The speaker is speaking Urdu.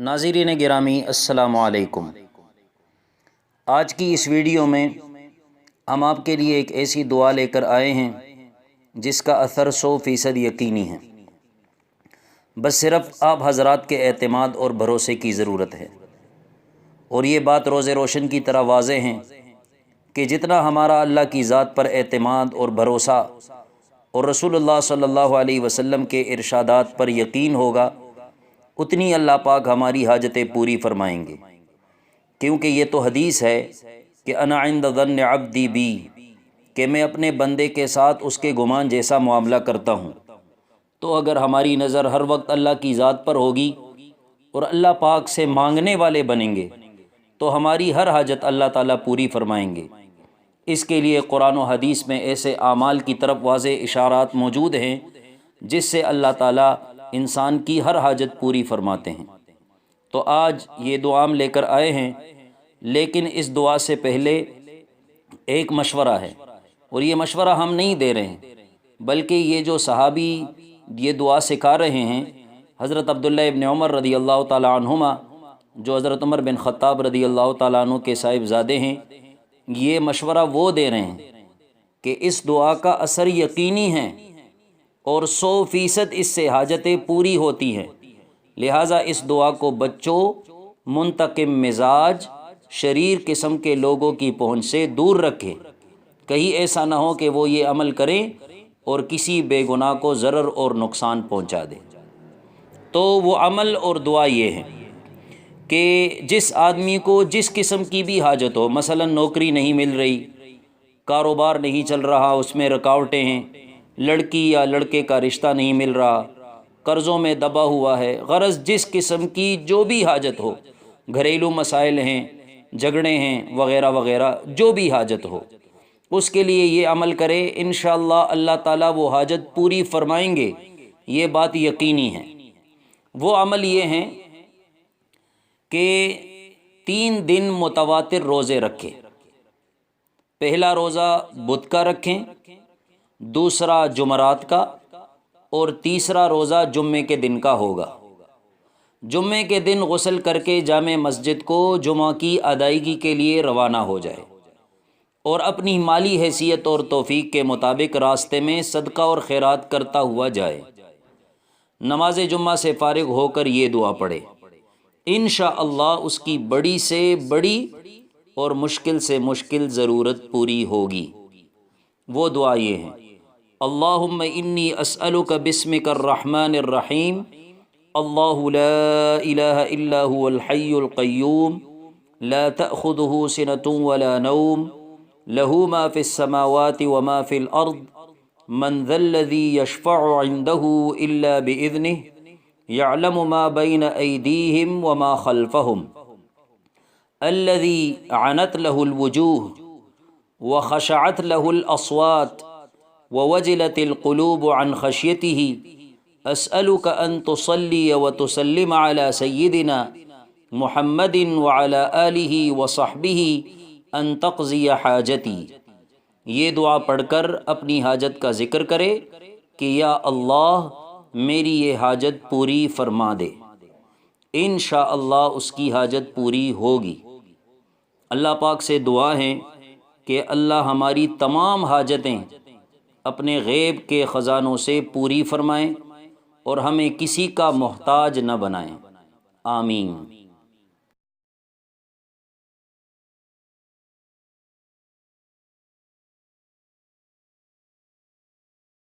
ناظرین گرامی السلام علیکم۔ آج کی اس ویڈیو میں ہم آپ کے لیے ایک ایسی دعا لے کر آئے ہیں جس کا اثر 100% یقینی ہے۔ بس صرف آپ حضرات کے اعتماد اور بھروسے کی ضرورت ہے، اور یہ بات روز روشن کی طرح واضح ہے کہ جتنا ہمارا اللہ کی ذات پر اعتماد اور بھروسہ اور رسول اللہ صلی اللہ علیہ وسلم کے ارشادات پر یقین ہوگا، اتنی اللہ پاک ہماری حاجتیں پوری فرمائیں گے، کیونکہ یہ تو حدیث ہے کہ انا عند ظن عبدی بی، کہ میں اپنے بندے کے ساتھ اس کے گمان جیسا معاملہ کرتا ہوں۔ تو اگر ہماری نظر ہر وقت اللہ کی ذات پر ہوگی اور اللہ پاک سے مانگنے والے بنیں گے تو ہماری ہر حاجت اللہ تعالیٰ پوری فرمائیں گے۔ اس کے لیے قرآن و حدیث میں ایسے اعمال کی طرف واضح اشارات موجود ہیں جس سے اللہ تعالیٰ انسان کی ہر حاجت پوری فرماتے ہیں۔ تو آج یہ دعا ہم لے کر آئے ہیں، لیکن اس دعا سے پہلے ایک مشورہ ہے، اور یہ مشورہ ہم نہیں دے رہے ہیں بلکہ یہ جو صحابی یہ دعا سکھا رہے ہیں، حضرت عبداللہ ابن عمر رضی اللہ تعالیٰ عنہما، جو حضرت عمر بن خطاب رضی اللہ تعالیٰ عنہ کے صاحبزادے ہیں، یہ مشورہ وہ دے رہے ہیں کہ اس دعا کا اثر یقینی ہے اور 100% اس سے حاجتیں پوری ہوتی ہیں، لہٰذا اس دعا کو بچوں، منتقم مزاج، شریر قسم کے لوگوں کی پہنچ سے دور رکھے، کہیں ایسا نہ ہو کہ وہ یہ عمل کریں اور کسی بے گناہ کو ضرر اور نقصان پہنچا دے۔ تو وہ عمل اور دعا یہ ہے کہ جس آدمی کو جس قسم کی بھی حاجت ہو، مثلا نوکری نہیں مل رہی، کاروبار نہیں چل رہا، اس میں رکاوٹیں ہیں، لڑکی یا لڑکے کا رشتہ نہیں مل رہا، قرضوں میں دبا ہوا ہے، غرض جس قسم کی جو بھی حاجت ہو، گھریلو مسائل ہیں، جھگڑے ہیں وغیرہ وغیرہ، جو بھی حاجت ہو، اس کے لیے یہ عمل کرے، انشاءاللہ اللہ تعالیٰ وہ حاجت پوری فرمائیں گے، یہ بات یقینی ہے۔ وہ عمل یہ ہیں کہ 3 دن متواتر روزے رکھیں۔ پہلا روزہ بدھ کا رکھیں، دوسرا جمعرات کا، اور تیسرا روزہ جمعے کے دن کا ہوگا۔ جمعے کے دن غسل کر کے جامع مسجد کو جمعہ کی ادائیگی کے لیے روانہ ہو جائے، اور اپنی مالی حیثیت اور توفیق کے مطابق راستے میں صدقہ اور خیرات کرتا ہوا جائے۔ نماز جمعہ سے فارغ ہو کر یہ دعا پڑھے، انشاءاللہ اس کی بڑی سے بڑی اور مشکل سے مشکل ضرورت پوری ہوگی۔ وہ دعا یہ ہے: اللہم انی اسألک باسمک الرحمن الرحیم، اللہ لا الہ الا هو الحی القیوم، لا تأخذہ سنة ولا نوم، له ما في السماوات وما في الأرض، من ذا الذي يشفع عنده إلا بإذنه، يعلم ما بين أيديهم وما خلفهم، الذي عنت له الوجوه وخشعت له الأصوات ووجلت القلوب عن خشيته، أسألك أن تصلي وتسلم على سيدنا محمد وعلى آله وصحبه أن تقضي حاجتي۔ یہ دعا پڑھ کر اپنی حاجت کا ذکر کرے کہ یا اللہ میری یہ حاجت پوری فرما دے، انشاءاللہ اس کی حاجت پوری ہوگی۔ اللہ پاک سے دعا ہے کہ اللہ ہماری تمام حاجتیں اپنے غیب کے خزانوں سے پوری فرمائیں اور ہمیں کسی کا محتاج نہ بنائیں، آمین۔